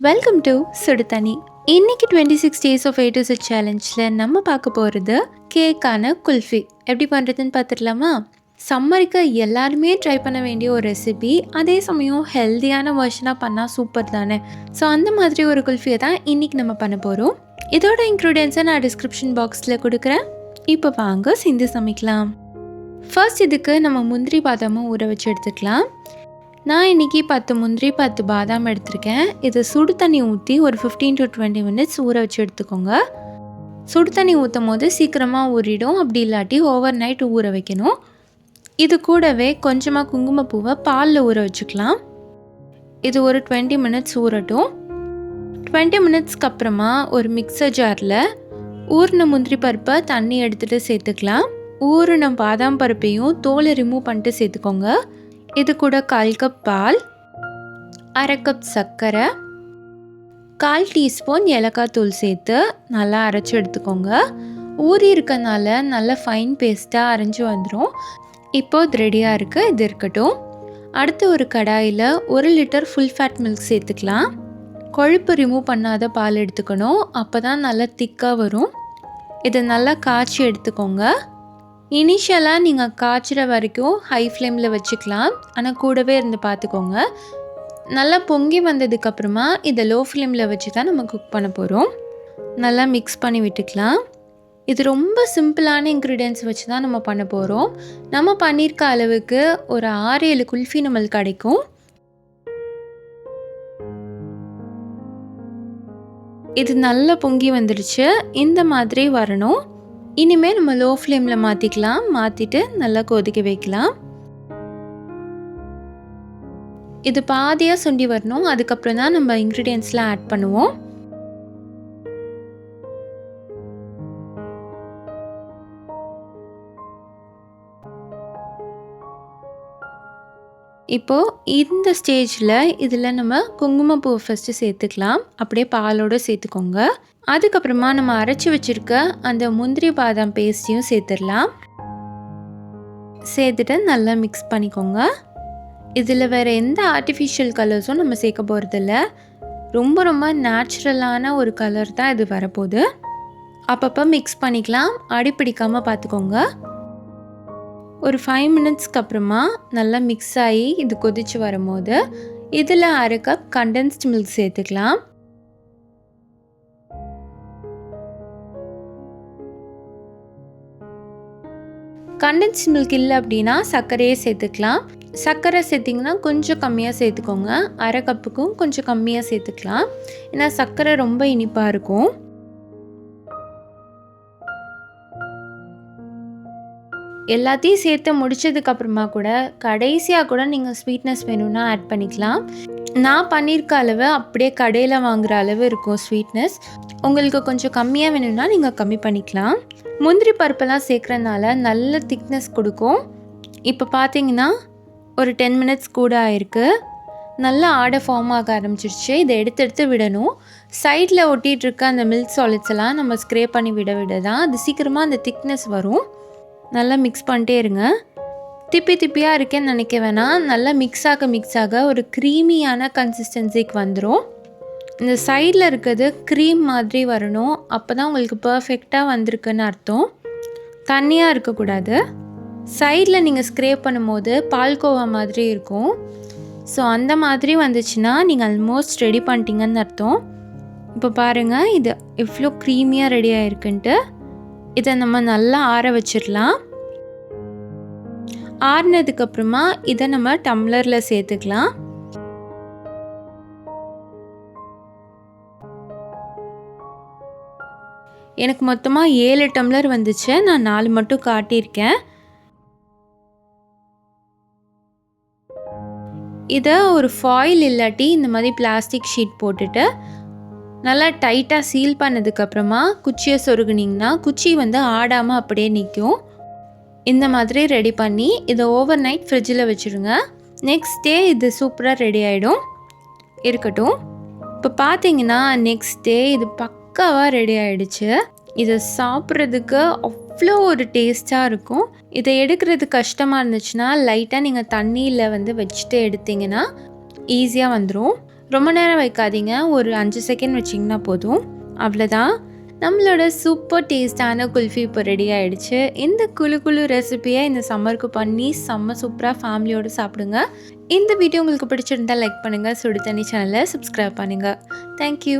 Welcome to சுடுதண்ணி. இன்னைக்கு 26 days of A to Z சேலஞ்சில் நம்ம பார்க்க போகிறது கேக்கான குல்ஃபி எப்படி பண்ணுறதுன்னு பார்த்துடலாமா? சம்மருக்கு எல்லாருமே ட்ரை பண்ண வேண்டிய ஒரு ரெசிபி, அதே சமயம் ஹெல்த்தியான வெர்ஷனாக பண்ணால் சூப்பர் தானே. ஸோ அந்த மாதிரி ஒரு குல்ஃபியை தான் இன்றைக்கி நம்ம பண்ண போகிறோம். இதோட இன்க்ரீடியன்ஸை நான் டிஸ்கிரிப்ஷன் பாக்ஸில் கொடுக்குறேன். இப்போ வாங்க செஞ்சு சமைக்கலாம். ஃபர்ஸ்ட் இதுக்கு நம்ம முந்திரி பாதாமும் ஊற வச்சு எடுத்துக்கலாம். நான் இன்றைக்கி 10 முந்திரி 10 பாதாம் எடுத்திருக்கேன். இது சுடு தண்ணி ஊற்றி ஒரு 15 to 20 மினிட்ஸ் ஊற வச்சு எடுத்துக்கோங்க. சுடு தண்ணி ஊற்றும் போது சீக்கிரமாக ஊறிடும், அப்படி இல்லாட்டி ஓவர் நைட் ஊற வைக்கணும். இது கூடவே கொஞ்சமாக குங்குமப்பூவை பாலில் ஊற வச்சுக்கலாம். இது ஒரு 20 மினிட்ஸ் ஊறட்டும். 20 மினிட்ஸ்க்கு அப்புறமா ஒரு மிக்சர் ஜாரில் ஊறின முந்திரி பருப்பை தண்ணி எடுத்துகிட்டு சேர்த்துக்கலாம். ஊறின பாதாம் பருப்பையும் தோலை ரிமூவ் பண்ணிட்டு சேர்த்துக்கோங்க. இது கூட 1/4 கப் பால், 1/2 கப் சர்க்கரை, 1/4 டீஸ்பூன் ஏலக்காய் தூள் சேர்த்து நல்லா அரைச்சி எடுத்துக்கோங்க. ஊறி இருக்கனால நல்லா ஃபைன் பேஸ்ட்டாக அரைஞ்சி வந்துடும். இப்போது இது ரெடியாக இருக்குது, இது இருக்கட்டும். அடுத்து ஒரு கடாயில் 1 லிட்டர் ஃபுல் ஃபேட் மில்க் சேர்த்துக்கலாம். கொழுப்பு ரிமூவ் பண்ணாத பால் எடுத்துக்கணும், அப்போ தான் நல்லா திக்காக வரும். இதை நல்லா காய்ச்சி எடுத்துக்கோங்க. இனிஷியலாக நீங்கள் காய்ச்சிற வரைக்கும் ஹை ஃப்ளேமில் வச்சுக்கலாம், ஆனால் கூடவே இருந்து பார்த்துக்கோங்க. நல்லா பொங்கி வந்ததுக்கப்புறமா இதை லோ ஃப்ளேமில் வச்சு தான் நம்ம குக் பண்ண போகிறோம். நல்லா மிக்ஸ் பண்ணி விட்டுக்கலாம். இது ரொம்ப சிம்பிளான இன்க்ரீடியன்ஸ் வச்சு தான் நம்ம பண்ண போகிறோம். நம்ம பண்ணியிருக்க அளவுக்கு ஒரு 6-7 குல்ஃபி நம்மளுக்கு கிடைக்கும். இது நல்லா பொங்கி வந்துடுச்சு, இந்த மாதிரி வரணும். இனிமேல் நம்ம லோ ஃப்ளேமில் மாற்றிக்கலாம். மாற்றிட்டு நல்லா கொதிக்க வைக்கலாம். இது பாதியாக சுண்டி வரணும், அதுக்கப்புறம் தான் நம்ம இன்க்ரீடியன்ஸ்லாம் ஆட் பண்ணுவோம். இப்போது இந்த ஸ்டேஜில் இதில் நம்ம குங்குமப்பூ ஃபஸ்ட்டு சேர்த்துக்கலாம். அப்படியே பாலோடு சேர்த்துக்கோங்க. அதுக்கப்புறமா நம்ம அரைச்சி வச்சுருக்க அந்த முந்திரி பாதாம் பேஸ்ட்டையும் சேர்த்துடலாம். சேர்த்துட்டு நல்லா மிக்ஸ் பண்ணிக்கோங்க. இதில் வேறு எந்த ஆர்டிஃபிஷியல் கலர்ஸும் நம்ம சேர்க்க போகிறதில்ல. ரொம்ப ரொம்ப நேச்சுரலான ஒரு கலர் தான் இது வரப்போகுது. அப்பப்போ மிக்ஸ் பண்ணிக்கலாம், அடி பிடிக்காமல் பார்த்துக்கோங்க. ஒரு 5 மினிட்ஸ்க்கு அப்புறமா நல்லா மிக்ஸ் ஆகி இது கொதித்து வரும்போது இதில் 1/2 கப் கண்டென்ஸ்டு மில்க் சேர்த்துக்கலாம். கண்டென்ஸ்டு மில்க் இல்லை அப்படின்னா சர்க்கரையே சேர்த்துக்கலாம். சர்க்கரை சேர்த்திங்கன்னா கொஞ்சம் கம்மியாக சேர்த்துக்கோங்க. 1/2 கப்புக்கும் கொஞ்சம் கம்மியாக சேர்த்துக்கலாம், ஏன்னா சர்க்கரை ரொம்ப இனிப்பாக இருக்கும். எல்லாத்தையும் சேர்த்து முடித்ததுக்கப்புறமா கூட கடைசியாக கூட நீங்கள் ஸ்வீட்னஸ் வேணும்னா ஆட் பண்ணிக்கலாம். நான் பண்ணியிருக்க அளவு அப்படியே கடையில் வாங்குகிற அளவு இருக்கும் ஸ்வீட்னஸ். உங்களுக்கு கொஞ்சம் கம்மியாக வேணும்னா நீங்கள் கம்மி பண்ணிக்கலாம். முந்திரி பருப்பெல்லாம் சேர்க்குறதுனால நல்ல திக்னஸ் கொடுக்கும். இப்போ பார்த்தீங்கன்னா ஒரு 10 மினிட்ஸ் கூட ஆயிருக்கு. நல்லா ஆடை ஃபார்ம் ஆக ஆரம்பிச்சிருச்சு. இதை எடுத்து விடணும். சைடில் ஒட்டிகிட்ருக்க அந்த மில்க் சாலிட்ஸ் எல்லாம் நம்ம ஸ்க்ரே பண்ணி விட தான் அது சீக்கிரமாக அந்த திக்னஸ் வரும். நல்லா மிக்ஸ் பண்ணிட்டே இருங்க. திப்பியாக இருக்கேன்னு நினைக்க வேணாம். நல்லா மிக்ஸ் ஆக ஒரு க்ரீமியான கன்சிஸ்டன்சிக்கு வந்துடும். இந்த சைடில் இருக்கிறது க்ரீம் மாதிரி வரணும், அப்போ தான் உங்களுக்கு பர்ஃபெக்டாக வந்திருக்குன்னு அர்த்தம். தண்ணியாக இருக்கக்கூடாது. சைடில் நீங்கள் ஸ்க்ரே பண்ணும்போது பால்கோவா மாதிரி இருக்கும். ஸோ அந்த மாதிரி வந்துச்சுன்னா நீங்கள் ஆல்மோஸ்ட் ரெடி பண்ணிட்டீங்கன்னு அர்த்தம். இப்போ பாருங்கள், இது எவ்வளோ க்ரீமியாக ரெடி ஆகிருக்குன்ட்டு. இதை நம்ம நல்லா ஆற வச்சிடலாம். ஆறினதுக்கப்புறமா இதை நம்ம டம்ளரில் சேர்த்துக்கலாம். எனக்கு மொத்தமாக 7 டம்ளர் வந்துச்சு, நான் 4 மட்டும் காட்டியிருக்கேன். இதை ஒரு ஃபாயில் இல்லாட்டி இந்த மாதிரி பிளாஸ்டிக் ஷீட் போட்டுட்டு நல்லா டைட்டாக சீல் பண்ணதுக்கப்புறமா குச்சியை சொருகுனிங்கன்னா குச்சி ஆடாமல் அப்படியே நிற்கும். இந்த மாதிரி ரெடி பண்ணி இதை ஓவர் நைட் ஃப்ரிட்ஜில் வச்சுருங்க. நெக்ஸ்ட் டே இது சூப்பராக ரெடி ஆகிடும். இருக்கட்டும். இப்போ பார்த்தீங்கன்னா நெக்ஸ்ட் டே இது பக்காவாக ரெடி ஆகிடுச்சு. இதை சாப்பிட்றதுக்கு அவ்வளோ ஒரு டேஸ்ட்டாக இருக்கும். இதை எடுக்கிறது கஷ்டமாக இருந்துச்சுன்னா லைட்டாக நீங்கள் தண்ணியில் வச்சுட்டு எடுத்திங்கன்னா ஈஸியாக வந்துடும். ரொம்ப நேரம் வைக்காதீங்க, ஒரு 5 செகண்ட் வச்சிங்கன்னா போதும். அவ்வளோதான், நம்மளோட சூப்பர் டேஸ்டான குல்ஃபி இப்போ ரெடி ஆகிடுச்சு. இந்த குழு குழு ரெசிபியை இந்த சம்மருக்கு பண்ணி செம்ம சூப்பராக ஃபேமிலியோடு சாப்பிடுங்க. இந்த வீடியோ உங்களுக்கு பிடிச்சிருந்தால் லைக் பண்ணுங்கள், சுடு தண்ணி சேனலை சப்ஸ்கிரைப் பண்ணுங்கள். தேங்க்யூ.